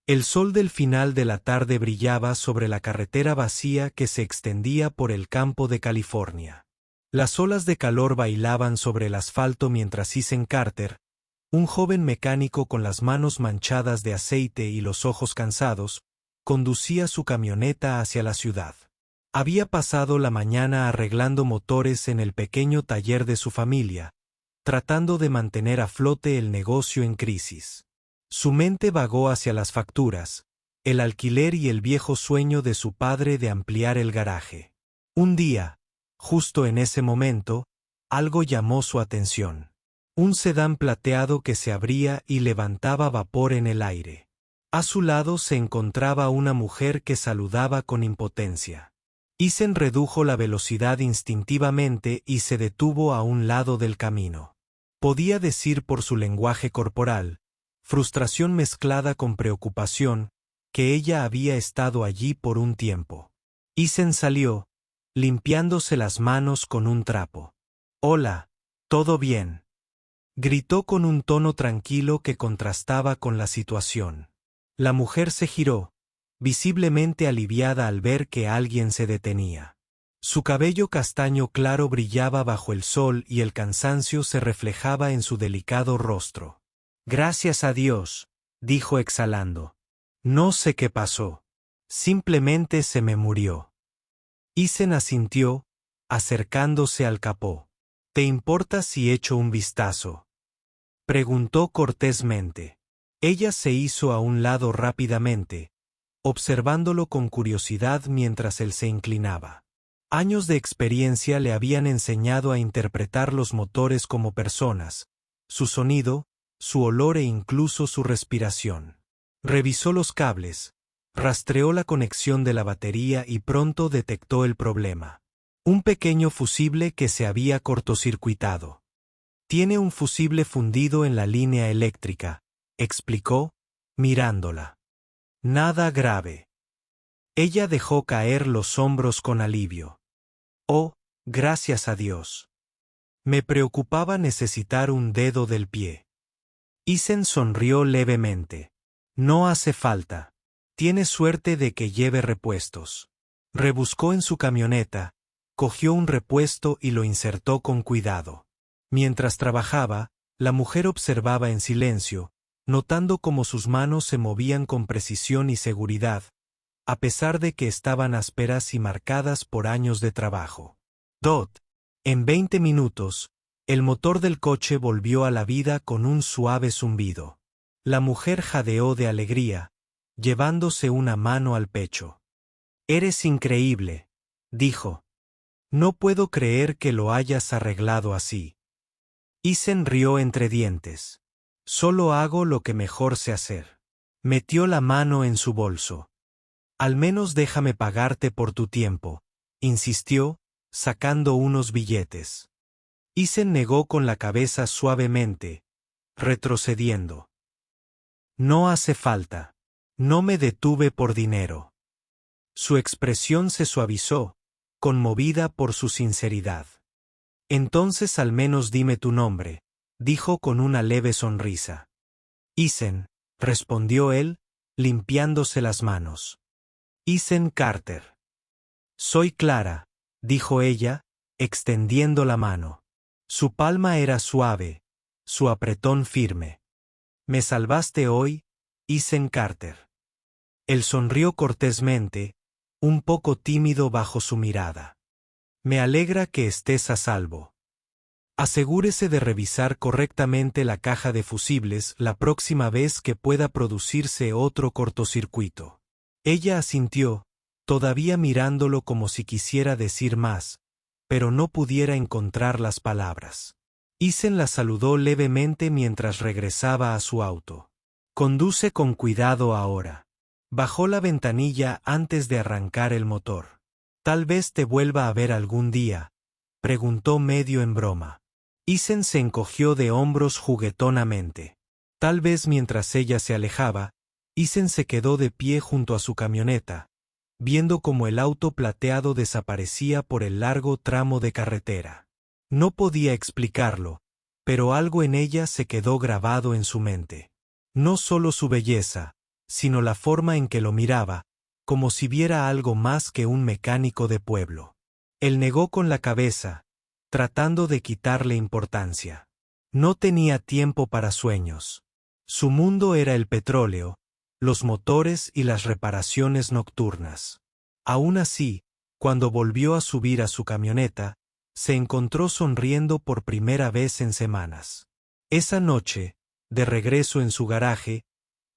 El sol del final de la tarde brillaba sobre la carretera vacía que se extendía por el campo de California. Las olas de calor bailaban sobre el asfalto mientras Ethan Carter, un joven mecánico con las manos manchadas de aceite y los ojos cansados, conducía su camioneta hacia la ciudad. Había pasado la mañana arreglando motores en el pequeño taller de su familia, tratando de mantener a flote el negocio en crisis. Su mente vagó hacia las facturas, el alquiler y el viejo sueño de su padre de ampliar el garaje. Un día, justo en ese momento, algo llamó su atención. Un sedán plateado que se abría y levantaba vapor en el aire. A su lado se encontraba una mujer que saludaba con impotencia. Ethan redujo la velocidad instintivamente y se detuvo a un lado del camino. Podía decir por su lenguaje corporal, frustración mezclada con preocupación, que ella había estado allí por un tiempo. Ethan salió, limpiándose las manos con un trapo. «Hola, ¿todo bien?», gritó con un tono tranquilo que contrastaba con la situación. La mujer se giró, visiblemente aliviada al ver que alguien se detenía. Su cabello castaño claro brillaba bajo el sol y el cansancio se reflejaba en su delicado rostro. «Gracias a Dios», dijo exhalando. «No sé qué pasó. Simplemente se me murió». Ethan asintió, acercándose al capó. «¿Te importa si echo un vistazo?», preguntó cortésmente. Ella se hizo a un lado rápidamente, observándolo con curiosidad mientras él se inclinaba. Años de experiencia le habían enseñado a interpretar los motores como personas, su sonido, su olor e incluso su respiración. Revisó los cables, rastreó la conexión de la batería y pronto detectó el problema. Un pequeño fusible que se había cortocircuitado. «Tiene un fusible fundido en la línea eléctrica», explicó, mirándola. «Nada grave». Ella dejó caer los hombros con alivio. «Oh, gracias a Dios. Me preocupaba necesitar un dedo del pie». Ethan sonrió levemente. «No hace falta. Tiene suerte de que lleve repuestos». Rebuscó en su camioneta, cogió un repuesto y lo insertó con cuidado. Mientras trabajaba, la mujer observaba en silencio, notando cómo sus manos se movían con precisión y seguridad, a pesar de que estaban ásperas y marcadas por años de trabajo. En 20 minutos, el motor del coche volvió a la vida con un suave zumbido. La mujer jadeó de alegría, llevándose una mano al pecho. «Eres increíble», dijo. «No puedo creer que lo hayas arreglado así». Ethan rió entre dientes. «Solo hago lo que mejor sé hacer». Metió la mano en su bolso. «Al menos déjame pagarte por tu tiempo», insistió, sacando unos billetes. Ethan negó con la cabeza suavemente, retrocediendo. «No hace falta. No me detuve por dinero». Su expresión se suavizó, conmovida por su sinceridad. «Entonces al menos dime tu nombre», dijo con una leve sonrisa. «Ethan», respondió él, limpiándose las manos. «Ethan Carter». «Soy Clara», dijo ella, extendiendo la mano. Su palma era suave, su apretón firme. «Me salvaste hoy, Ethan Carter». Él sonrió cortésmente, un poco tímido bajo su mirada. «Me alegra que estés a salvo. Asegúrese de revisar correctamente la caja de fusibles la próxima vez que pueda producirse otro cortocircuito». Ella asintió, todavía mirándolo como si quisiera decir más, pero no pudiera encontrar las palabras. Ethan la saludó levemente mientras regresaba a su auto. «Conduce con cuidado ahora». Bajó la ventanilla antes de arrancar el motor. «Tal vez te vuelva a ver algún día», preguntó medio en broma. Ethan se encogió de hombros juguetonamente. Tal vez mientras ella se alejaba, Ethan se quedó de pie junto a su camioneta, viendo cómo el auto plateado desaparecía por el largo tramo de carretera. No podía explicarlo, pero algo en ella se quedó grabado en su mente. No solo su belleza, sino la forma en que lo miraba, como si viera algo más que un mecánico de pueblo. Él negó con la cabeza, tratando de quitarle importancia. No tenía tiempo para sueños. Su mundo era el petróleo, los motores y las reparaciones nocturnas. Aún así, cuando volvió a subir a su camioneta, se encontró sonriendo por primera vez en semanas. Esa noche, de regreso en su garaje,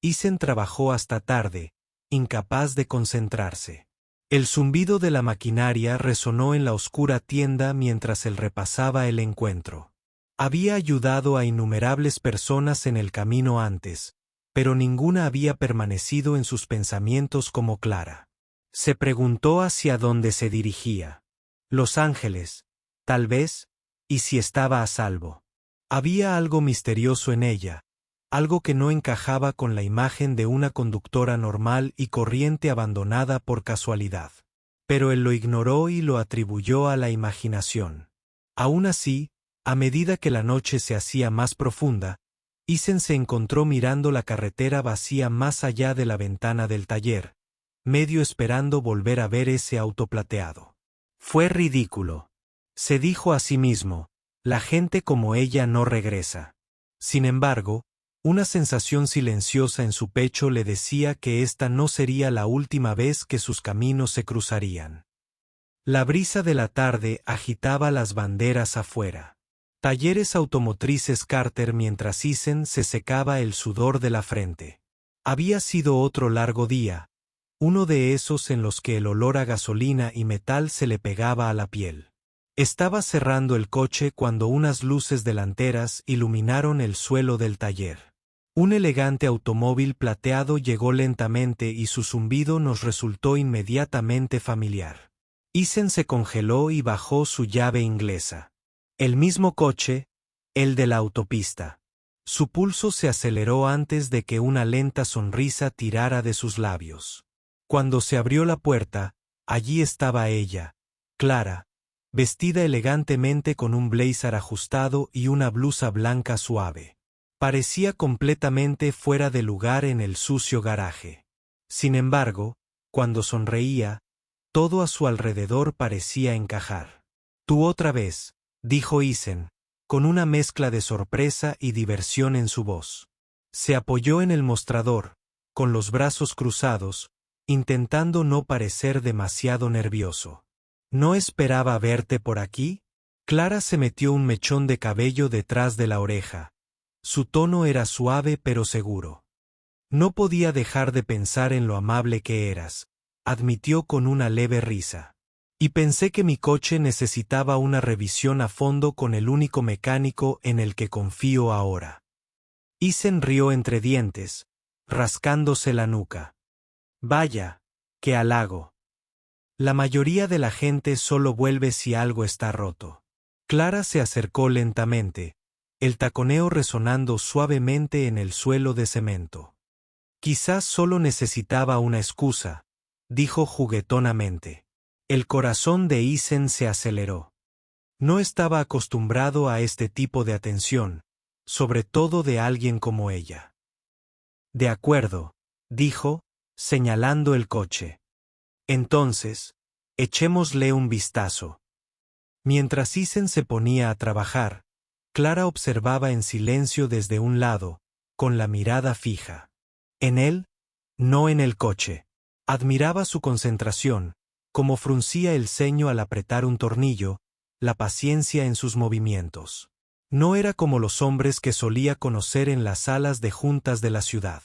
Eason trabajó hasta tarde, incapaz de concentrarse. El zumbido de la maquinaria resonó en la oscura tienda mientras él repasaba el encuentro. Había ayudado a innumerables personas en el camino antes, pero ninguna había permanecido en sus pensamientos como Clara. Se preguntó hacia dónde se dirigía. Los Ángeles, tal vez, y si estaba a salvo. Había algo misterioso en ella, algo que no encajaba con la imagen de una conductora normal y corriente abandonada por casualidad. Pero él lo ignoró y lo atribuyó a la imaginación. Aún así, a medida que la noche se hacía más profunda, Eason se encontró mirando la carretera vacía más allá de la ventana del taller, medio esperando volver a ver ese auto plateado. Fue ridículo. Se dijo a sí mismo, la gente como ella no regresa. Sin embargo, una sensación silenciosa en su pecho le decía que esta no sería la última vez que sus caminos se cruzarían. La brisa de la tarde agitaba las banderas afuera. Talleres automotrices Carter mientras Eason se secaba el sudor de la frente. Había sido otro largo día, uno de esos en los que el olor a gasolina y metal se le pegaba a la piel. Estaba cerrando el coche cuando unas luces delanteras iluminaron el suelo del taller. Un elegante automóvil plateado llegó lentamente y su zumbido nos resultó inmediatamente familiar. Eason se congeló y bajó su llave inglesa. El mismo coche, el de la autopista. Su pulso se aceleró antes de que una lenta sonrisa tirara de sus labios. Cuando se abrió la puerta, allí estaba ella, Clara, vestida elegantemente con un blazer ajustado y una blusa blanca suave. Parecía completamente fuera de lugar en el sucio garaje. Sin embargo, cuando sonreía, todo a su alrededor parecía encajar. «Tú otra vez», dijo Eason, con una mezcla de sorpresa y diversión en su voz. Se apoyó en el mostrador, con los brazos cruzados, intentando no parecer demasiado nervioso. «¿No esperaba verte por aquí?» Clara se metió un mechón de cabello detrás de la oreja. Su tono era suave pero seguro. «No podía dejar de pensar en lo amable que eras», admitió con una leve risa. «Y pensé que mi coche necesitaba una revisión a fondo con el único mecánico en el que confío ahora». Eason rió entre dientes, rascándose la nuca. «Vaya, qué halago. La mayoría de la gente solo vuelve si algo está roto». Clara se acercó lentamente, el taconeo resonando suavemente en el suelo de cemento. «Quizás solo necesitaba una excusa», dijo juguetonamente. El corazón de Eason se aceleró. No estaba acostumbrado a este tipo de atención, sobre todo de alguien como ella. «De acuerdo», dijo, señalando el coche. «Entonces, echémosle un vistazo». Mientras Eason se ponía a trabajar, Clara observaba en silencio desde un lado, con la mirada fija. En él, no en el coche. Admiraba su concentración, como fruncía el ceño al apretar un tornillo, la paciencia en sus movimientos. No era como los hombres que solía conocer en las salas de juntas de la ciudad.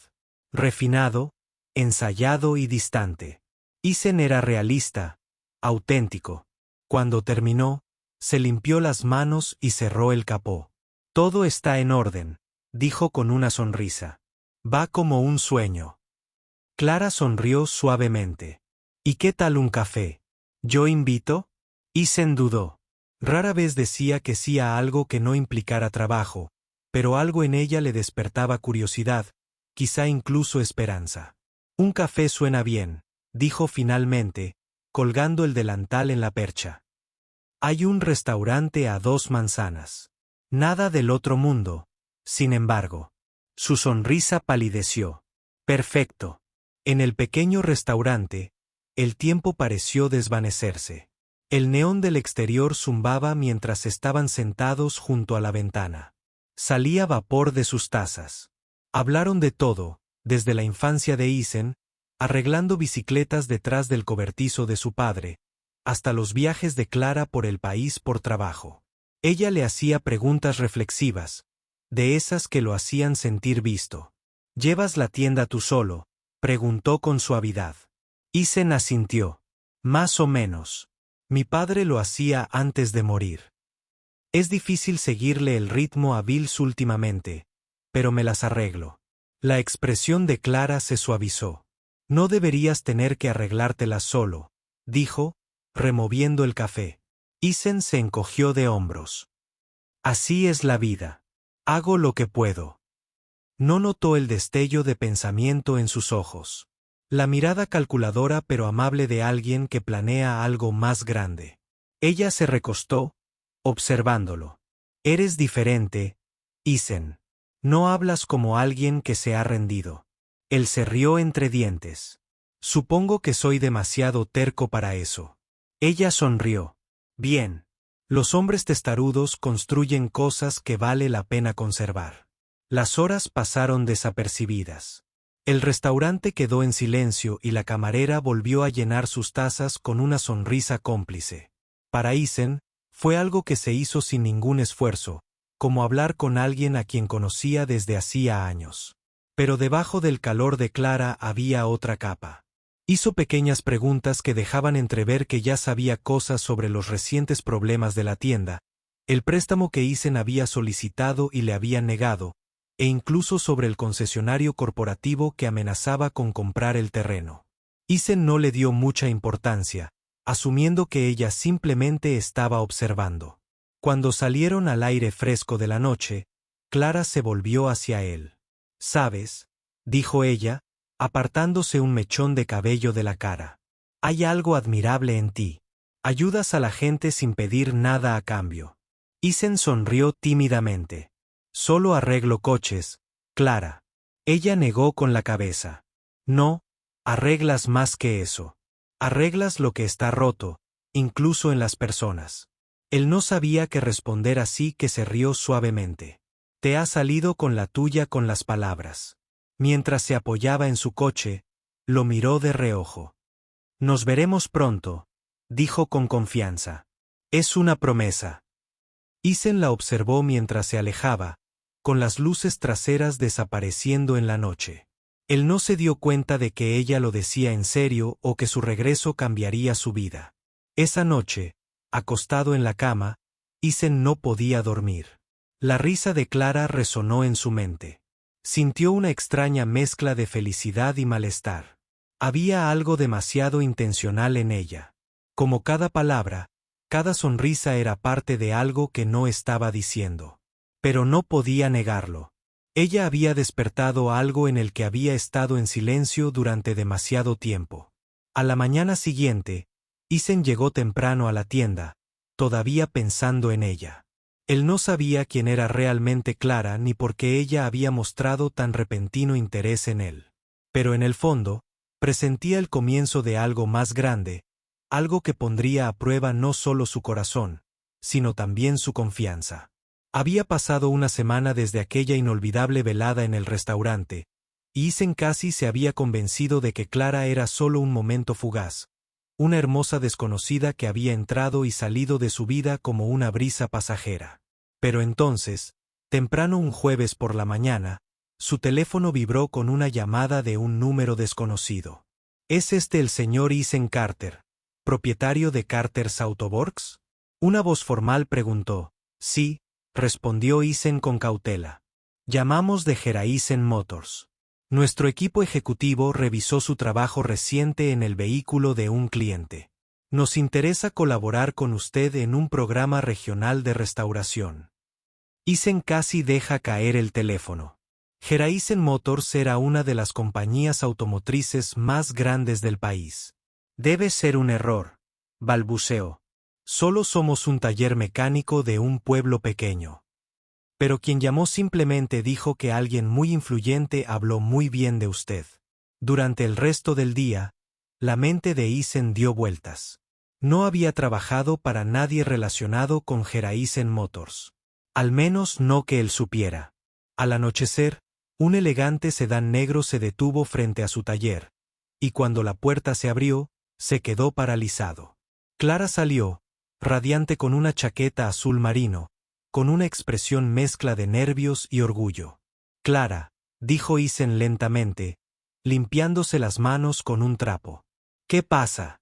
Refinado, ensayado y distante. Eason era realista, auténtico. Cuando terminó, se limpió las manos y cerró el capó. «Todo está en orden», dijo con una sonrisa. «Va como un sueño». Clara sonrió suavemente. «¿Y qué tal un café? ¿Yo invito?» Eason dudó. Rara vez decía que sí a algo que no implicara trabajo, pero algo en ella le despertaba curiosidad, quizá incluso esperanza. «Un café suena bien», dijo finalmente, colgando el delantal en la percha. «Hay un restaurante a 2 manzanas. Nada del otro mundo, sin embargo». Su sonrisa palideció. «Perfecto. En el pequeño restaurante, el tiempo pareció desvanecerse. El neón del exterior zumbaba mientras estaban sentados junto a la ventana. Salía vapor de sus tazas. Hablaron de todo, desde la infancia de Isen, arreglando bicicletas detrás del cobertizo de su padre, hasta los viajes de Clara por el país por trabajo. Ella le hacía preguntas reflexivas, de esas que lo hacían sentir visto. ¿Llevas la tienda tú solo?, preguntó con suavidad. Isen asintió. Más o menos. Mi padre lo hacía antes de morir. Es difícil seguirle el ritmo a Bills últimamente, pero me las arreglo. La expresión de Clara se suavizó. No deberías tener que arreglártelas solo, dijo, removiendo el café. Isen se encogió de hombros. Así es la vida. Hago lo que puedo. No notó el destello de pensamiento en sus ojos. La mirada calculadora pero amable de alguien que planea algo más grande. Ella se recostó, observándolo. Eres diferente, Isen. No hablas como alguien que se ha rendido. Él se rió entre dientes. Supongo que soy demasiado terco para eso. Ella sonrió. Bien. Los hombres testarudos construyen cosas que vale la pena conservar. Las horas pasaron desapercibidas. El restaurante quedó en silencio y la camarera volvió a llenar sus tazas con una sonrisa cómplice. Para Isen, fue algo que se hizo sin ningún esfuerzo, como hablar con alguien a quien conocía desde hacía años. Pero debajo del calor de Clara había otra capa. Hizo pequeñas preguntas que dejaban entrever que ya sabía cosas sobre los recientes problemas de la tienda, el préstamo que Isen había solicitado y le habían negado, e incluso sobre el concesionario corporativo que amenazaba con comprar el terreno. Isen no le dio mucha importancia, asumiendo que ella simplemente estaba observando. Cuando salieron al aire fresco de la noche, Clara se volvió hacia él. «¿Sabes?», dijo ella, apartándose un mechón de cabello de la cara. «Hay algo admirable en ti. Ayudas a la gente sin pedir nada a cambio». Isen sonrió tímidamente. «Solo arreglo coches, Clara». Ella negó con la cabeza. «No, arreglas más que eso. Arreglas lo que está roto, incluso en las personas». Él no sabía qué responder, así que se rió suavemente. «Te has salido con la tuya con las palabras». Mientras se apoyaba en su coche, lo miró de reojo. «Nos veremos pronto», dijo con confianza. «Es una promesa». Isen la observó mientras se alejaba, con las luces traseras desapareciendo en la noche. Él no se dio cuenta de que ella lo decía en serio o que su regreso cambiaría su vida. Esa noche, acostado en la cama, Isen no podía dormir. La risa de Clara resonó en su mente. Sintió una extraña mezcla de felicidad y malestar. Había algo demasiado intencional en ella. Como cada palabra, cada sonrisa era parte de algo que no estaba diciendo. Pero no podía negarlo. Ella había despertado algo en el que había estado en silencio durante demasiado tiempo. A la mañana siguiente, Isen llegó temprano a la tienda, todavía pensando en ella. Él no sabía quién era realmente Clara ni por qué ella había mostrado tan repentino interés en él. Pero en el fondo, presentía el comienzo de algo más grande, algo que pondría a prueba no solo su corazón, sino también su confianza. Había pasado una semana desde aquella inolvidable velada en el restaurante, y Isen casi se había convencido de que Clara era solo un momento fugaz, una hermosa desconocida que había entrado y salido de su vida como una brisa pasajera. Pero entonces, temprano un jueves por la mañana, su teléfono vibró con una llamada de un número desconocido. ¿Es este el señor Isen Carter, propietario de Carter's Autoworks? Una voz formal preguntó. Sí, respondió Isen con cautela. Llamamos de Geraisen Motors. Nuestro equipo ejecutivo revisó su trabajo reciente en el vehículo de un cliente. Nos interesa colaborar con usted en un programa regional de restauración. Isen casi deja caer el teléfono. Geraisen Motors era una de las compañías automotrices más grandes del país. Debe ser un error, balbuceó. Solo somos un taller mecánico de un pueblo pequeño. Pero quien llamó simplemente dijo que alguien muy influyente habló muy bien de usted. Durante el resto del día, la mente de Isen dio vueltas. No había trabajado para nadie relacionado con Geraisen Motors. Al menos no que él supiera. Al anochecer, un elegante sedán negro se detuvo frente a su taller, y cuando la puerta se abrió, se quedó paralizado. Clara salió, radiante con una chaqueta azul marino, con una expresión mezcla de nervios y orgullo. Clara, dijo Isen lentamente, limpiándose las manos con un trapo. ¿Qué pasa?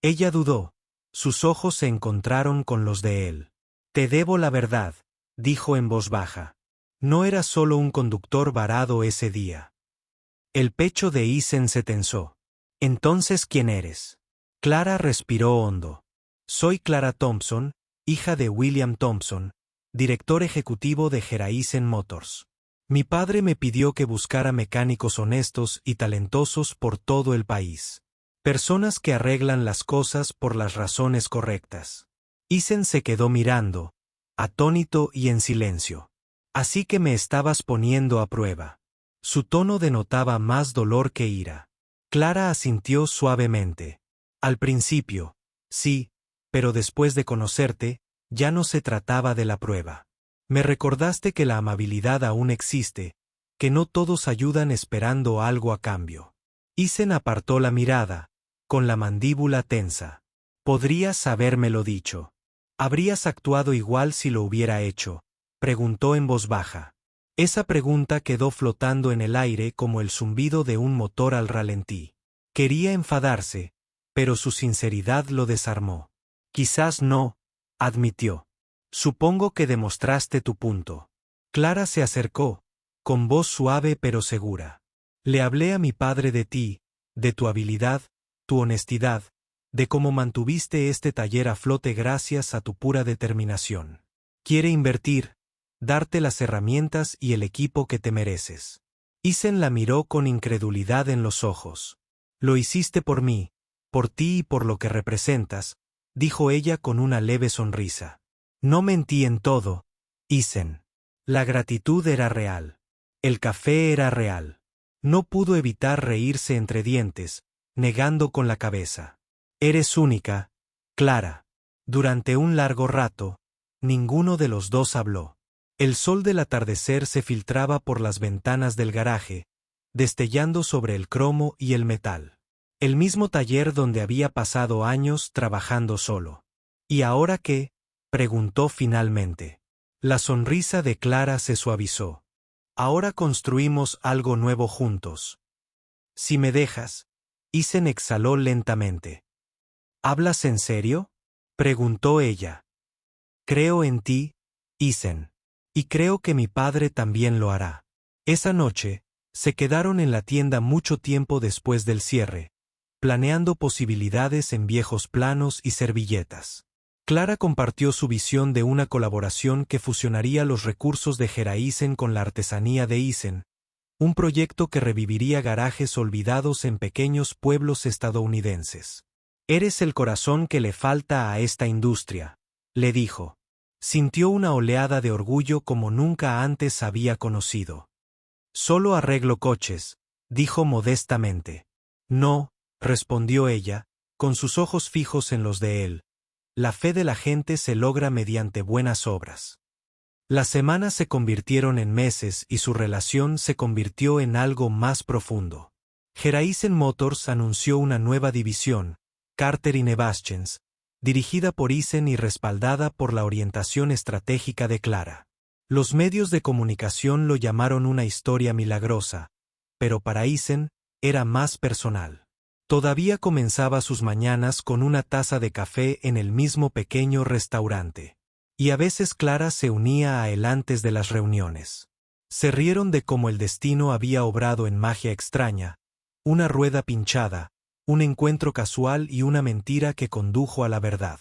Ella dudó. Sus ojos se encontraron con los de él. Te debo la verdad, dijo en voz baja. No era solo un conductor varado ese día. El pecho de Isen se tensó. Entonces, ¿quién eres? Clara respiró hondo. Soy Clara Thompson, hija de William Thompson, director ejecutivo de Geraisen Motors. Mi padre me pidió que buscara mecánicos honestos y talentosos por todo el país. Personas que arreglan las cosas por las razones correctas. Isen se quedó mirando, atónito y en silencio. Así que me estabas poniendo a prueba. Su tono denotaba más dolor que ira. Clara asintió suavemente. Al principio, sí, pero después de conocerte, ya no se trataba de la prueba. Me recordaste que la amabilidad aún existe, que no todos ayudan esperando algo a cambio. Isen apartó la mirada, con la mandíbula tensa. Podrías habérmelo dicho. ¿Habrías actuado igual si lo hubiera hecho?, preguntó en voz baja. Esa pregunta quedó flotando en el aire como el zumbido de un motor al ralentí. Quería enfadarse, pero su sinceridad lo desarmó. Quizás no, admitió. Supongo que demostraste tu punto. Clara se acercó, con voz suave pero segura. Le hablé a mi padre de ti, de tu habilidad, tu honestidad, de cómo mantuviste este taller a flote gracias a tu pura determinación. Quiere invertir, darte las herramientas y el equipo que te mereces. Isen la miró con incredulidad en los ojos. Lo hiciste por mí, por ti y por lo que representas, dijo ella con una leve sonrisa. No mentí en todo, Isen. La gratitud era real. El café era real. No pudo evitar reírse entre dientes, negando con la cabeza. Eres única, Clara. Durante un largo rato, ninguno de los dos habló. El sol del atardecer se filtraba por las ventanas del garaje, destellando sobre el cromo y el metal. El mismo taller donde había pasado años trabajando solo. ¿Y ahora qué?, preguntó finalmente. La sonrisa de Clara se suavizó. Ahora construimos algo nuevo juntos. Si me dejas, Isen exhaló lentamente. ¿Hablas en serio?, preguntó ella. Creo en ti, Isen. Y creo que mi padre también lo hará. Esa noche, se quedaron en la tienda mucho tiempo después del cierre, planeando posibilidades en viejos planos y servilletas. Clara compartió su visión de una colaboración que fusionaría los recursos de Geraisen con la artesanía de Isen, un proyecto que reviviría garajes olvidados en pequeños pueblos estadounidenses. Eres el corazón que le falta a esta industria, le dijo. Sintió una oleada de orgullo como nunca antes había conocido. Solo arreglo coches, dijo modestamente. No, respondió ella, con sus ojos fijos en los de él. La fe de la gente se logra mediante buenas obras. Las semanas se convirtieron en meses y su relación se convirtió en algo más profundo. Geraisen Motors anunció una nueva división, Carter Innovations, dirigida por Isen y respaldada por la orientación estratégica de Clara. Los medios de comunicación lo llamaron una historia milagrosa, pero para Isen era más personal. Todavía comenzaba sus mañanas con una taza de café en el mismo pequeño restaurante. Y a veces Clara se unía a él antes de las reuniones. Se rieron de cómo el destino había obrado en magia extraña, una rueda pinchada, un encuentro casual y una mentira que condujo a la verdad.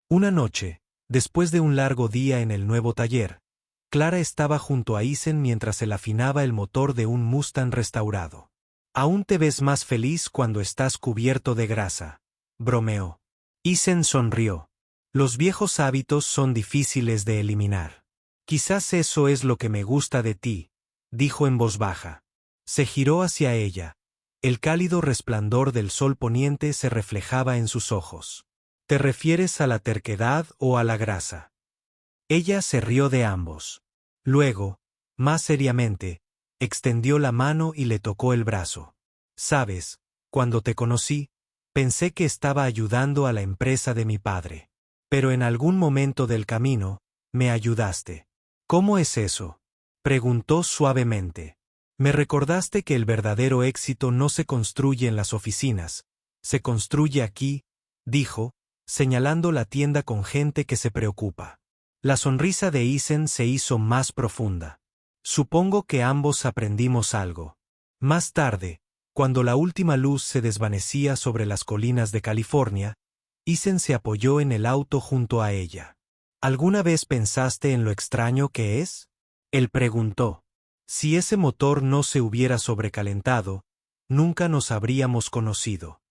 Una noche, después de un largo día en el nuevo taller, Clara estaba junto a Isen mientras él afinaba el motor de un Mustang restaurado. Aún te ves más feliz cuando estás cubierto de grasa, bromeó. Isen sonrió. Los viejos hábitos son difíciles de eliminar. Quizás eso es lo que me gusta de ti, dijo en voz baja. Se giró hacia ella, El cálido resplandor del sol poniente se reflejaba en sus ojos. ¿Te refieres a la terquedad o a la grasa? Ella se rió de ambos. Luego, más seriamente, extendió la mano y le tocó el brazo. Sabes, cuando te conocí, pensé que estaba ayudando a la empresa de mi padre. Pero en algún momento del camino, me ayudaste. ¿Cómo es eso?, preguntó suavemente. Me recordaste que el verdadero éxito no se construye en las oficinas, se construye aquí, dijo, señalando la tienda con gente que se preocupa. La sonrisa de Isen se hizo más profunda. Supongo que ambos aprendimos algo. Más tarde, cuando la última luz se desvanecía sobre las colinas de California, Isen se apoyó en el auto junto a ella. ¿Alguna vez pensaste en lo extraño que es?, él preguntó. Si ese motor no se hubiera sobrecalentado, nunca nos habríamos conocido.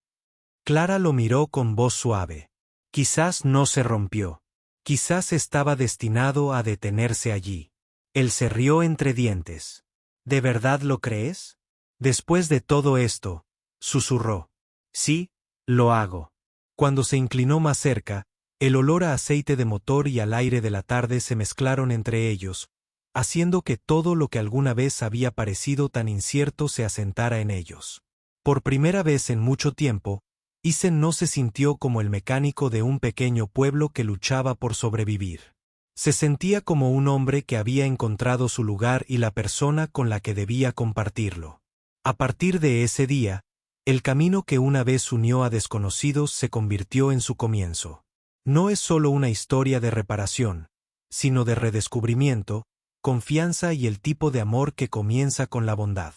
Clara lo miró con voz suave. Quizás no se rompió. Quizás estaba destinado a detenerse allí. Él se rió entre dientes. ¿De verdad lo crees? Después de todo esto, susurró. Sí, lo hago. Cuando se inclinó más cerca, el olor a aceite de motor y al aire de la tarde se mezclaron entre ellos, haciendo que todo lo que alguna vez había parecido tan incierto se asentara en ellos. Por primera vez en mucho tiempo, Isen no se sintió como el mecánico de un pequeño pueblo que luchaba por sobrevivir. Se sentía como un hombre que había encontrado su lugar y la persona con la que debía compartirlo. A partir de ese día, el camino que una vez unió a desconocidos se convirtió en su comienzo. No es solo una historia de reparación, sino de redescubrimiento, confianza y el tipo de amor que comienza con la bondad.